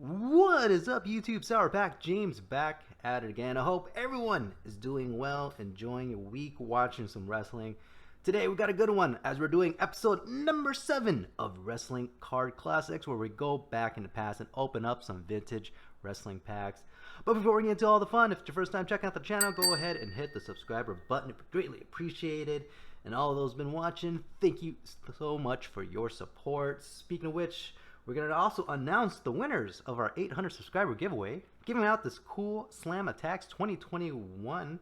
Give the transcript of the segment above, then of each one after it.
What is up, YouTube? SourPackJames back at it again. I hope everyone is doing well, enjoying your week, watching some wrestling. Today we got a good one as we're doing episode number 7 of Wrestling Card Classics, where we go back in the past and open up some vintage wrestling packs. But before we get into all the fun, if it's your first time checking out the channel, go ahead and hit the subscriber button. It'd be greatly appreciated. And all of those been watching, thank you so much for your support. Speaking of which, we're going to also announce the winners of our 800 subscriber giveaway, giving out this cool Slam Attacks 2021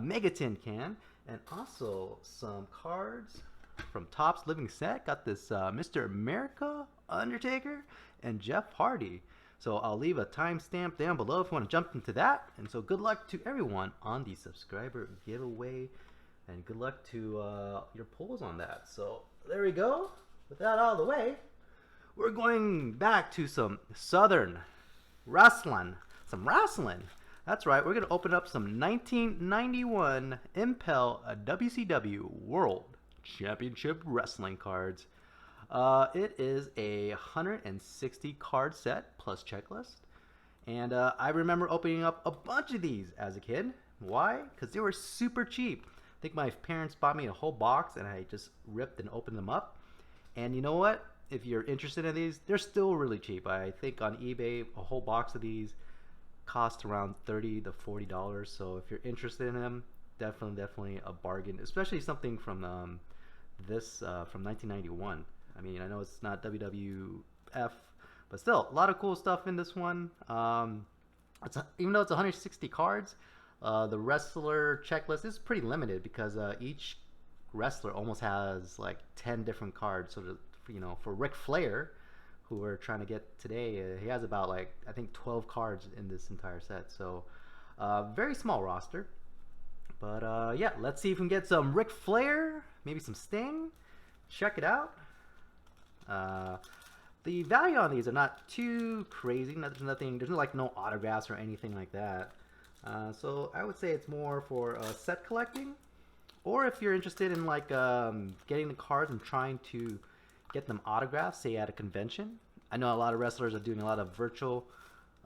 Mega Tin can, and also some cards from Topps Living Set. Got this Mr. America, Undertaker, and Jeff Hardy. So I'll leave a timestamp down below if you want to jump into that. And so good luck to everyone on the subscriber giveaway, and good luck to your pulls on that. So there we go. With that out of the way, we're going back to some Southern wrestling. Some wrestling. That's right. We're going to open up some 1991 Impel WCW World Championship Wrestling cards. It is a 160 card set plus checklist. And I remember opening up a bunch of these as a kid. Why? Because they were super cheap. I think my parents bought me a whole box and I just ripped and opened them up. And you know what? If you're interested in these, they're still really cheap. I think on eBay, a whole box of these cost around $30 to $40. So if you're interested in them, definitely a bargain. Especially something from from 1991. I mean, I know it's not WWF, but still a lot of cool stuff in this one. Even though it's 160 cards, the wrestler checklist is pretty limited because each wrestler almost has like 10 different cards. So for Ric Flair, who we're trying to get today, he has about I think 12 cards in this entire set. So very small roster. But yeah, let's see if we can get some Ric Flair, maybe some Sting. Check it out. The value on these are not too crazy. There's no autographs or anything like that. So I would say it's more for set collecting, or if you're interested in getting the cards and trying to get them autographed, say at a convention. I know a lot of wrestlers are doing a lot of virtual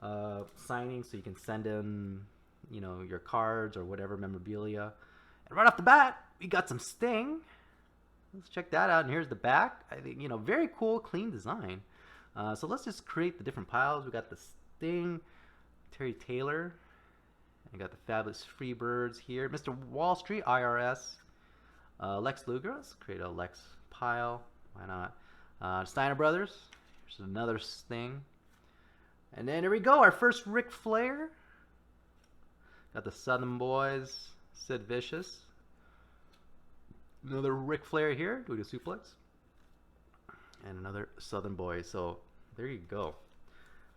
signings, so you can send in, your cards or whatever memorabilia. And right off the bat, we got some Sting. Let's check that out. And here's the back. I think very cool, clean design. So let's just create the different piles. We got the Sting, Terry Taylor. I got the Fabulous Freebirds here. Mr. Wall Street, IRS. Lex Luger. Let's create a Lex pile. Why not? Steiner Brothers. Here's another Sting. And then here we go. Our first Ric Flair. Got the Southern Boys. Sid Vicious. Another Ric Flair here. Doing a suplex. And another Southern Boys. So there you go.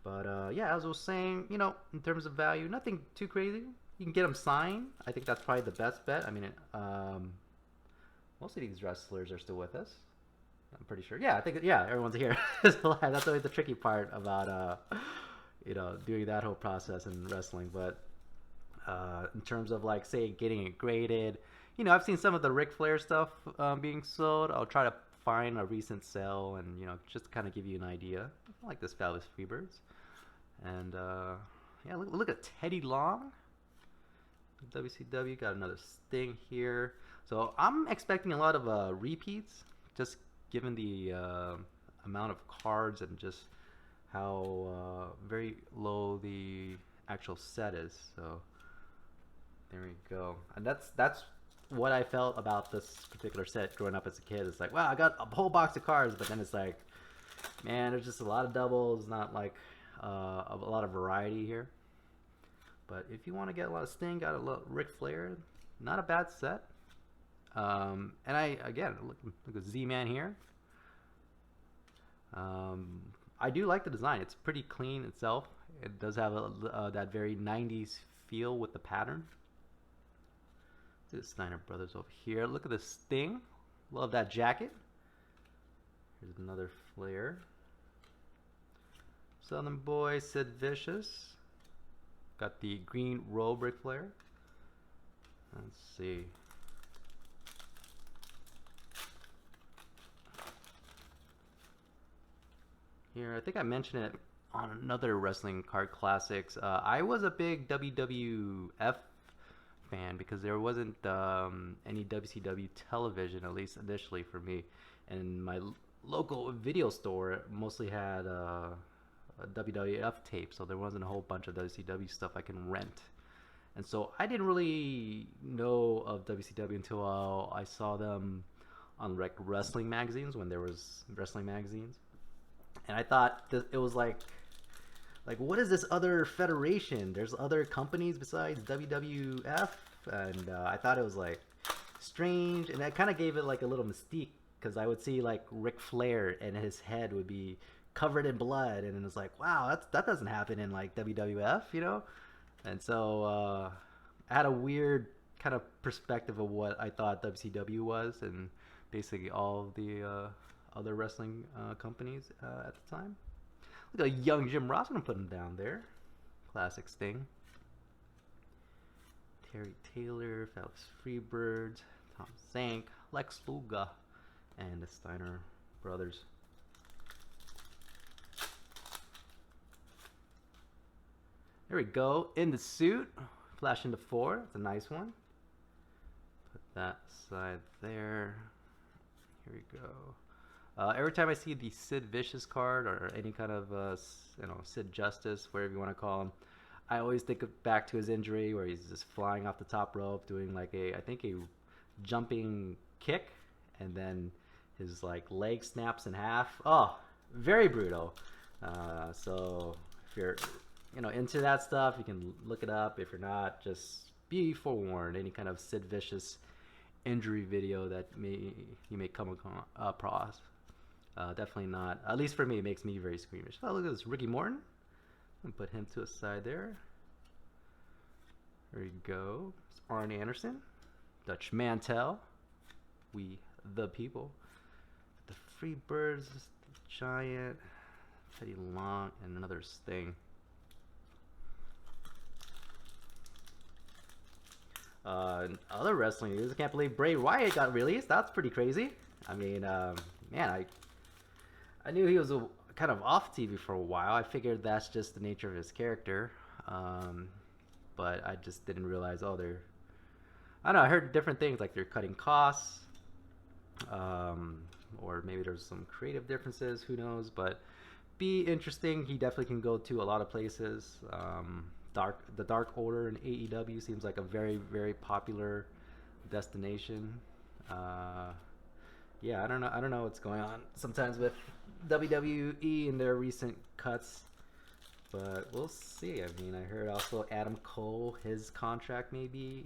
But yeah, as I was saying, in terms of value, nothing too crazy. You can get them signed. I think that's probably the best bet. I mean, most of these wrestlers are still with us. I'm pretty sure. Yeah, I think everyone's here. That's always the tricky part about doing that whole process in wrestling. But in terms of say getting it graded, I've seen some of the Ric Flair stuff being sold. I'll try to find a recent sale and just to kind of give you an idea. I like this Fabulous Freebirds. And yeah, look at Teddy Long. WCW got another Sting here. So I'm expecting a lot of repeats, just given the amount of cards and just how very low the actual set is. So there we go. And that's what I felt about this particular set growing up as a kid. It's wow, I got a whole box of cards, but then it's man, there's just a lot of doubles, not a lot of variety here. But if you want to get a lot of Sting, got a lot of Ric Flair, not a bad set. And again, look at Z-Man here. I do like the design. It's pretty clean itself. It does have that very 90s feel with the pattern. See the Steiner Brothers over here. Look at the Sting. Love that jacket. Here's another Flair. Southern Boy, Sid Vicious. Got the green robe Ric Flair. Let's see. Here, I think I mentioned it on another wrestling card classics. I was a big WWF fan because there wasn't any WCW television, at least initially for me. And my local video store mostly had a WWF tape, so there wasn't a whole bunch of WCW stuff I can rent. And so I didn't really know of WCW until I saw them on wrestling magazines when there was wrestling magazines. And I thought that it was like what is this other federation? There's other companies besides WWF, and I thought it was like strange, and that kind of gave it like a little mystique because I would see like Ric Flair and his head would be covered in blood, and it was like, wow, that doesn't happen in like WWF, you know. And so I had a weird kind of perspective of what I thought WCW was, and basically all the other wrestling companies at the time. Look at young Jim Ross, I'm putting him down there. Classic Sting. Terry Taylor, Felix Freebird, Tom Zank, Lex Luger, and the Steiner brothers. There we go. In the suit. Flash into 4. It's a nice one. Put that aside there. Here we go. Every time I see the Sid Vicious card or any kind of Sid Justice, whatever you want to call him, I always think back to his injury where he's just flying off the top rope doing like I think a jumping kick, and then his like leg snaps in half. Oh, very brutal. So if you're into that stuff, you can look it up. If you're not, just be forewarned. Any kind of Sid Vicious injury video that you may come across. Definitely not. At least for me, it makes me very squeamish. Oh, look at this, Ricky Morton. And put him to a side there. There you go. It's Arn Anderson, Dutch Mantel, We the People, the Freebirds, the Giant, Teddy Long, and another Sting. Other wrestling news. I can't believe Bray Wyatt got released. That's pretty crazy. I mean, man, I knew he was kind of off TV for a while. I figured that's just the nature of his character. But I just didn't realize, I don't know, I heard different things, like they're cutting costs. Or maybe there's some creative differences, who knows. But be interesting. He definitely can go to a lot of places. The Dark Order in AEW seems like a very, very popular destination. Yeah, I don't know what's going on sometimes with WWE and their recent cuts, but we'll see. I mean, I heard also Adam Cole, his contract may be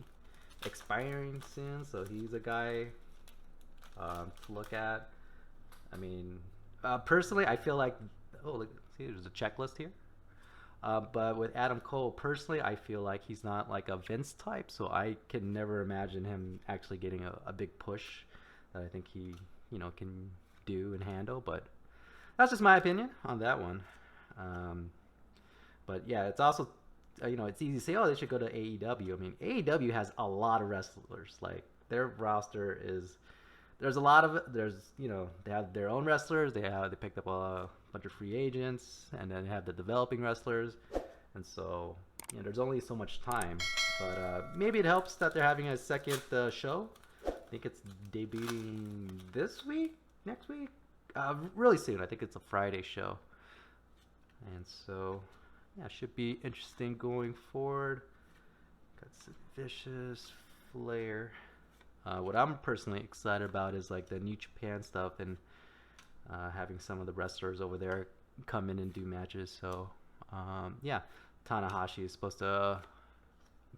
expiring soon, so he's a guy to look at. I mean, personally, I feel like, oh, look, see, there's a checklist here. But with Adam Cole, personally, I feel like he's not like a Vince type, so I can never imagine him actually getting a big push that I think he, can do and handle. But that's just my opinion on that one. But yeah, it's also, it's easy to say, oh, they should go to AEW. I mean, AEW has a lot of wrestlers. Like, their roster is, there's a lot of it. They have their own wrestlers. They picked up a bunch of free agents, and then they have the developing wrestlers. And so, there's only so much time. But maybe it helps that they're having a second show. I think it's debuting next week, really soon. I think it's a Friday show. And so, yeah, it should be interesting going forward. Got Sid Vicious, Flair. What I'm personally excited about is like the New Japan stuff and having some of the wrestlers over there come in and do matches. So, yeah, Tanahashi is supposed to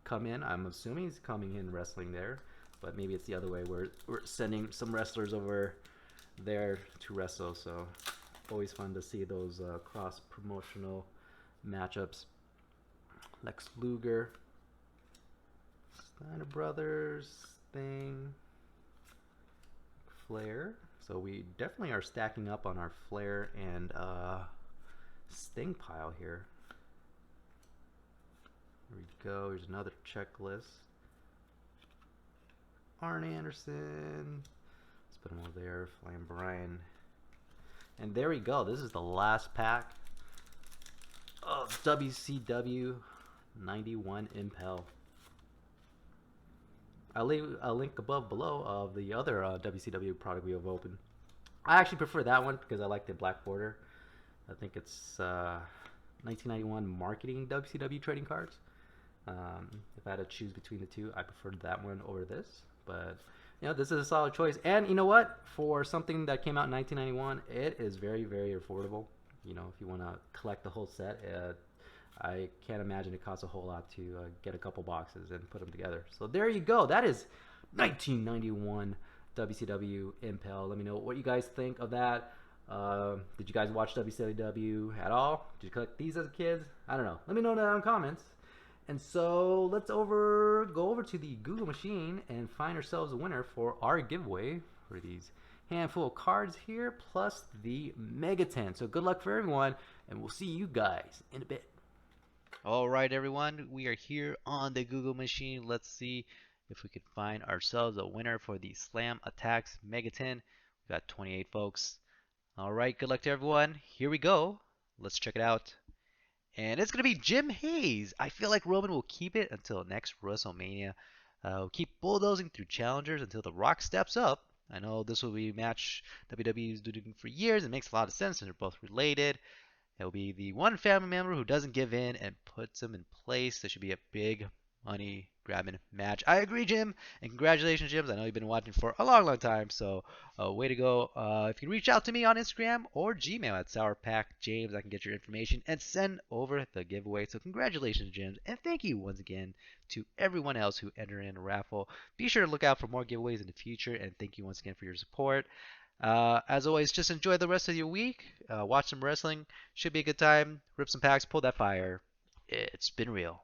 come in. I'm assuming he's coming in wrestling there, but maybe it's the other way. We're sending some wrestlers over there to wrestle. So, always fun to see those cross-promotional matchups. Lex Luger, Steiner Brothers, Sting, Flair. So we definitely are stacking up on our Flair and Sting pile here. Here we go. Here's another checklist. Arn Anderson. Let's put him over there. Flying Brian. And there we go. This is the last pack of WCW 91 Impel. I'll leave a link above below of the other WCW product we have opened. I actually prefer that one because I like the black border. I think it's 1991 marketing WCW trading cards. If I had to choose between the two, I preferred that one over this. But this is a solid choice. And you know what? For something that came out in 1991, it is very, very affordable. If you want to collect the whole set, I can't imagine it costs a whole lot to get a couple boxes and put them together. So there you go. That is 1991 WCW Impel. Let me know what you guys think of that. Did you guys watch WCW at all? Did you collect these as kids? I don't know. Let me know that in the comments. And so let's go over to the Google machine and find ourselves a winner for our giveaway for these handful of cards here, plus the Mega 10. So good luck for everyone, and we'll see you guys in a bit. All right, everyone, we are here on the Google machine. Let's see if we could find ourselves a winner for the Slam Attacks Mega 10. We've got 28 folks. All right, good luck to everyone. Here we go. Let's check it out. And it's going to be Jim Hayes. I feel like Roman will keep it until next WrestleMania. We'll keep bulldozing through challengers until The Rock steps up. I know this will be a match WWE's doing for years. It makes a lot of sense, and they're both related. It will be the one family member who doesn't give in and puts him in place. This should be a big money grabbing match. I agree, Jim, and congratulations, Jim. I know you've been watching for a long, long time, so way to go. If you reach out to me on Instagram or Gmail at SourPackJames, I can get your information and send over the giveaway. So congratulations, Jim, and thank you once again to everyone else who entered in a raffle. Be sure to look out for more giveaways in the future, and thank you once again for your support. As always, just enjoy the rest of your week. Watch some wrestling. Should be a good time. Rip some packs. Pull that fire. It's been real.